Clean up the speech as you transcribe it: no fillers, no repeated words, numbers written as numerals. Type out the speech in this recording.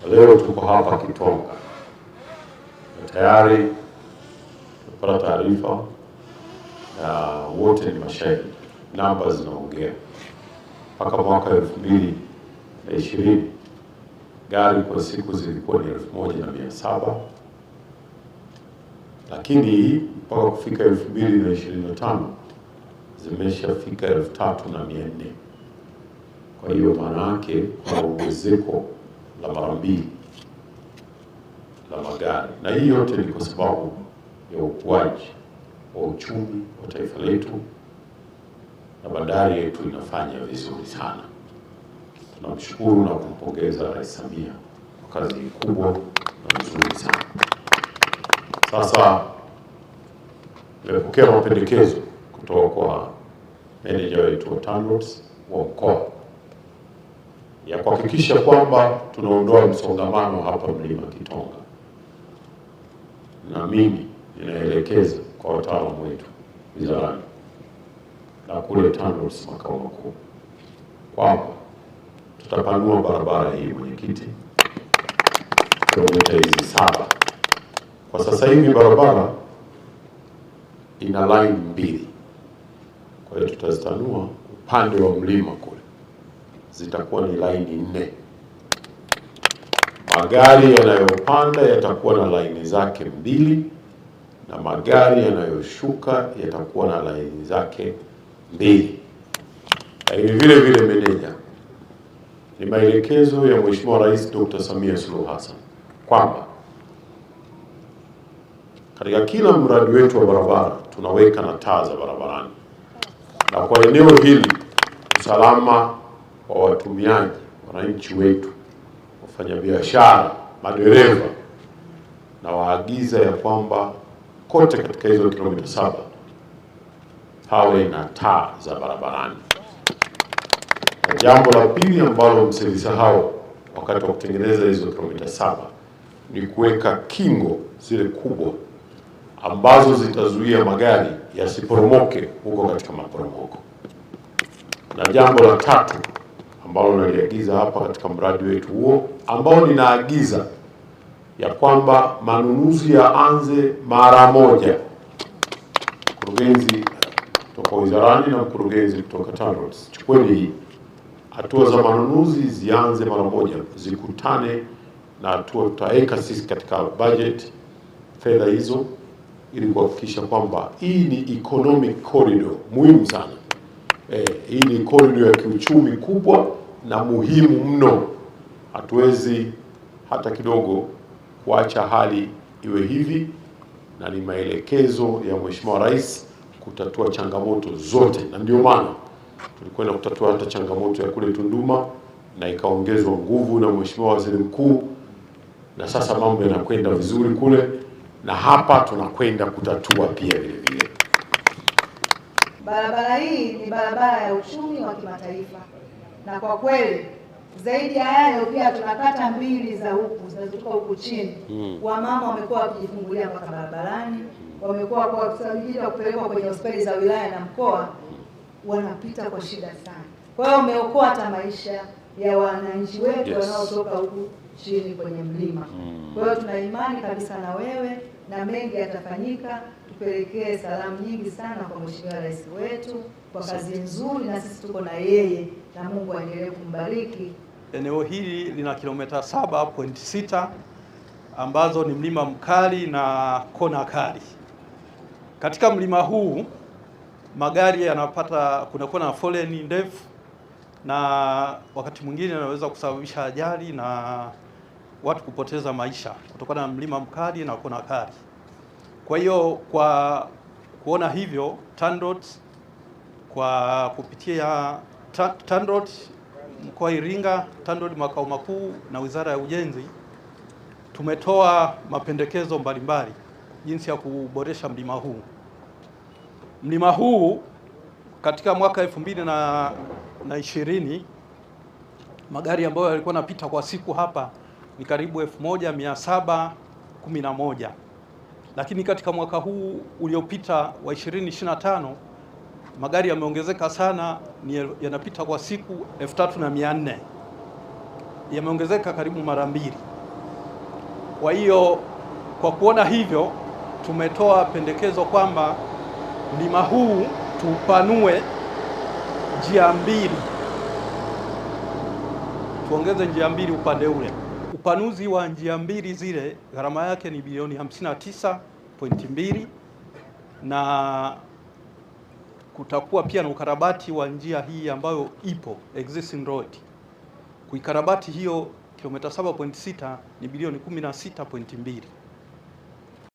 Leo tuko hapa Kitonga na tayari tumepata taarifa na wote ni mashahidi, namba zinaongea. Mpaka mwaka 2020 gari kwa siku zilikuwa ni 1700, lakini mpaka kufika 2025 zimeshafika 3400. Kwa hiyo maana yake kuna ongezeko la mara mbili la magari, na hii yote ni kwa sababu ya ukuaji wa uchumi wa taifa letu, na bandari yetu inafanya vizuri sana. Tunamshukuru na kumpongeza Rais Samia kwa kazi kubwa na nzuri sana. Sasa nimepokea mapendekezo kutoka kwa meneja wetu wa TANROADS wa mkoa ya kuhakikisha kwamba tunaondoa msongamano hapa mlima Kitonga, na mimi ninaelekeza kwa wataalamu wetu wizarani na kule TANROADS makao makuu kwamba tutapanua barabara hii, mwenyekiti, kilomita hizi 7. Kwa sasa hivi barabara ina line 2, kwa hiyo tutazitanua upande wa mlima kule, zitakuwa ni laini 4. Magari yanayopanda yatakuwa na laini zake 2 na magari yanayoshuka yatakuwa na laini zake 2. Lakini vile vile, meneja, ni maelekezo ya Mheshimiwa Rais Dr. Samia Suluhu Hassan kwamba katika kila mradi wetu wa barabara tunaweka na taa za barabarani, na kwa eneo hili usalama wa watumiaji, wananchi wetu, wafanyabiashara, madereva, na waagiza ya kwamba kote katika hizo kilomita 7 pawe na taa za barabarani. Na jambo la pili ambalo msilisahau wakati wa kutengeneza hizo kilomita 7 ni kuweka kingo zile kubwa ambazo zitazuia magari yasiporomoke huko katika maporomoko. Na jambo la tatu ambalo naliagiza hapa katika mradi wetu huo, ambao ninaagiza ya kwamba manunuzi yaanze mara moja. Mkurugenzi kutoka wizarani na mkurugenzi kutoka TANROADS, chukueni hii hatua za manunuzi zianze mara moja, zikutane na hatua tutaweka sisi katika budget fedha hizo, ili kuhakikisha kwamba hii ni economic corridor muhimu sana. Hii ni corridor ya kiuchumi kubwa na muhimu mno. Hatuwezi hata kidogo kuacha hali iwe hivi, na ni maelekezo ya Mheshimiwa Rais kutatua changamoto zote, na ndio maana tulikwenda kutatua hata changamoto ya kule Tunduma na ikaongezwa nguvu na Mheshimiwa Waziri Mkuu, na sasa mambo yanakwenda vizuri kule, na hapa tunakwenda kutatua pia vile vile. Barabara hii ni barabara ya uchumi wa kimataifa, na kwa kweli zaidi ya hayo pia tuna kata 2 za huku zinazotoka huku chini. Wamama wamekuwa wakijifungulia mpaka barabarani, wamekuwa kwa kusaidia kupelekwa kwenye hospitali za wilaya na mkoa, wanapita kwa shida sana. Kwa hiyo umeokoa hata maisha ya wananchi wetu wanaotoka huku chini kwenye mlima. Kwa hiyo tuna imani kabisa na wewe, na mengi yatafanyika. Tupelekee salamu nyingi sana kwa Mheshimiwa Rais wetu kwa kazi nzuri, na sisi tuko na yeye, na Mungu aendelee kumbariki. Eneo hili lina kilomita 7.6 ambazo ni mlima mkali na kona kali. Katika mlima huu magari yanapata, kunakuwa na foleni ndefu, na wakati mwingine yanaweza kusababisha ajali na watu kupoteza maisha kutokana na mlima mkali na kona kali. Kwa hiyo kwa kuona hivyo, TANROADS kwa kupitia TANROADS mkoa wa Iringa, TANROADS makao makuu na Wizara ya Ujenzi tumetoa mapendekezo mbalimbali jinsi ya kuboresha mlima huu. Mlima huu katika mwaka 2020 magari ambayo yalikuwa yanapita kwa siku hapa ni karibu 1711, lakini katika mwaka huu uliopita wa 2025 magari yameongezeka sana, yanapita kwa siku 3400, yameongezeka karibu mara 2. Kwa hiyo kwa kuona hivyo, tumetoa pendekezo kwamba mlima huu tupanue njia mbili, tuongeze njia mbili upande ule. Upanuzi wa njia mbili zile gharama yake ni bilioni 59.2, na kutakuwa pia na ukarabati wa njia hii ambayo ipo existing road. Kuikarabati hiyo kilomita 7.6 ni bilioni 16.2.